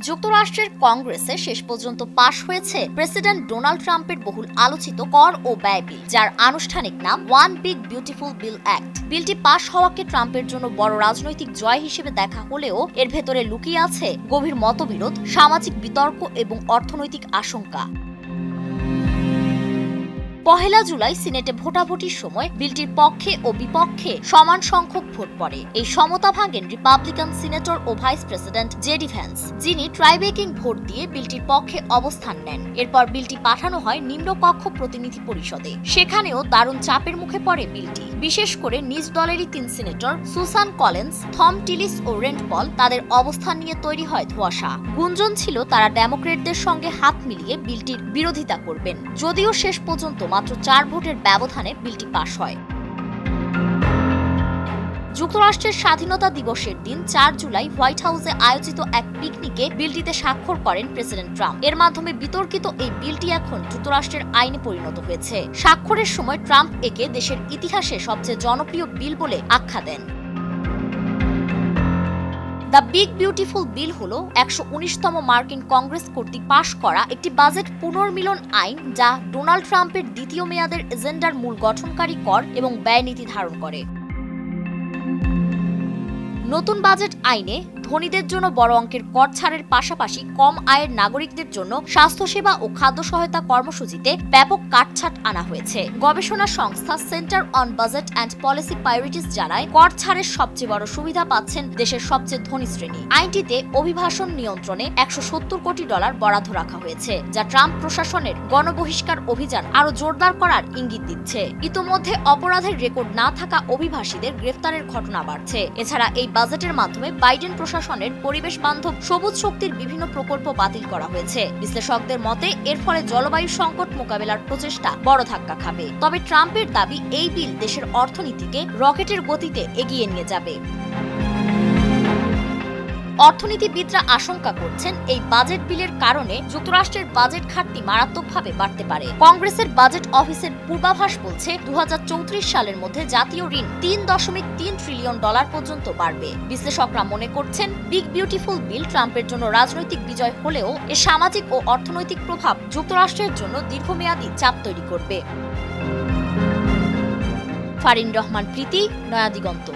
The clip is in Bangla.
যুক্তরাষ্ট্রের কংগ্রেসে শেষ পর্যন্ত পাশ হয়েছে প্রেসিডেন্ট ডোনাল্ড ট্রাম্পের বহুল আলোচিত কর ও ব্যয় বিল, যার আনুষ্ঠানিক নাম one big beautiful bill act. বিলটি পাশ হওয়াকে ট্রাম্পের জন্য বড় রাজনৈতিক জয় হিসেবে দেখা হলেও এর ভেতরে লুকিয়ে আছে গভীর মতবিরোধ, সামাজিক বিতর্ক এবং অর্থনৈতিক আশঙ্কা। পহেলা জুলাই সিনেটে ভোটাভুটির সময় বিলটির পক্ষে ও বিপক্ষে সমান সংখ্যক ভোট পড়ে। এই সমতা ভাঙেন রিপাবলিকান সিনেটর ও ভাইস প্রেসিডেন্ট জেডি ভ্যান্স, যিনি ট্রাইব্রেকিং ভোট দিয়ে বিলটির পক্ষে অবস্থান নেন। এরপর বিলটি পাঠানো হয় নিম্নকক্ষ প্রতিনিধি পরিষদে। সেখানেও দারুণ চাপের মুখে পড়ে বিলটি, বিশেষ করে নিজ দলেরই 3 সিনেটর সুসান কলিন্স, থম টিলিস ও রেন্ড পল। তাদের অবস্থান নিয়ে তৈরি হয় ধোঁয়াশা। গুঞ্জন ছিল তারা ডেমোক্রেটদের সঙ্গে হাত মিলিয়ে বিলটির বিরোধিতা করবেন, যদিও শেষ পর্যন্ত মাত্র 4 ভোটের ব্যবধানে বিলটি পাশ হয়। যুক্তরাষ্ট্রের স্বাধীনতা দিবসের দিন 4 জুলাই হোয়াইট হাউসে আয়োজিত এক পিকনিকে বিলটিতে স্বাক্ষর করেন প্রেসিডেন্ট ট্রাম্প। এর মাধ্যমে বিতর্কিত এই বিলটি এখন যুক্তরাষ্ট্রের আইনে পরিণত হয়েছে। স্বাক্ষরের সময় ট্রাম্প একে দেশের ইতিহাসে সবচেয়ে জনপ্রিয় বিল বলে আখ্যা দেন। দ্য বিগ বিউটিফুল বিল হল 119তম মার্কিন কংগ্রেস কর্তৃক পাশ করা একটি বাজেট পুনর্মিলন আইন, যা ডোনাল্ড ট্রাম্পের দ্বিতীয় মেয়াদের এজেন্ডার মূল গঠনকারী কর এবং ব্যয় নীতি ধারণ করে। নতুন বাজেট আইনে ধনীদের জন্য বড় অঙ্কের কর ছাড়ের পাশাপাশি কম আয়ের নাগরিকদের জন্য স্বাস্থ্যসেবা ও খাদ্য সহায়তা কর্মসূচিতে ব্যাপক কাটছাট আনা হয়েছে। গবেষণা সংস্থা centre on budget and policy priorities জানায়, কর ছাড়ের সবচেয়ে বড় সুবিধা পাচ্ছেন দেশের সবচেয়ে ধনী শ্রেণী। আইনটিতে অভিবাসন নিয়ন্ত্রণে $170 কোটি বরাদ্দ রাখা হয়েছে, যা ট্রাম্প প্রশাসনের গণবহিষ্কার অভিযান আরও জোরদার করার ইঙ্গিত দিচ্ছে। ইতোমধ্যে অপরাধের রেকর্ড না থাকা অভিবাসীদের গ্রেফতারের ঘটনা বাড়ছে। এছাড়া এই বাজেটের মাধ্যমে বাইডেন প্রশাসনের পরিবেশ বান্ধব সবুজ শক্তির বিভিন্ন প্রকল্প বাতিল করা হয়েছে। বিশ্লেষকদের মতে এর ফলে জলবায়ু সংকট মোকাবেলার প্রচেষ্টা বড় ধাক্কা খাবে। তবে ট্রাম্পের দাবি, এই বিল দেশের অর্থনীতিকে রকেটের গতিতে এগিয়ে নিয়ে যাবে। অর্থনীতিবিদরা আশঙ্কা করছেন, এই বাজেট বিলের কারণে যুক্তরাষ্ট্রের বাজেট ঘাটতি মারাত্মকভাবে বাড়তে পারে। কংগ্রেসের বাজেট অফিসের পূর্বাভাস বলছে 2034 সালের মধ্যে জাতীয় ঋণ $3.3 ট্রিলিয়ন পর্যন্ত বাড়বে। বিশ্লেষকরা মনে করছেন, বিগ বিউটিফুল বিল ট্রাম্পের জন্য রাজনৈতিক বিজয় হলেও এর সামাজিক ও অর্থনৈতিক প্রভাব যুক্তরাষ্ট্রের জন্য দীর্ঘমেয়াদী চাপ তৈরি করবে। ফারিন রহমান প্রীতি, নয়া দিগন্ত।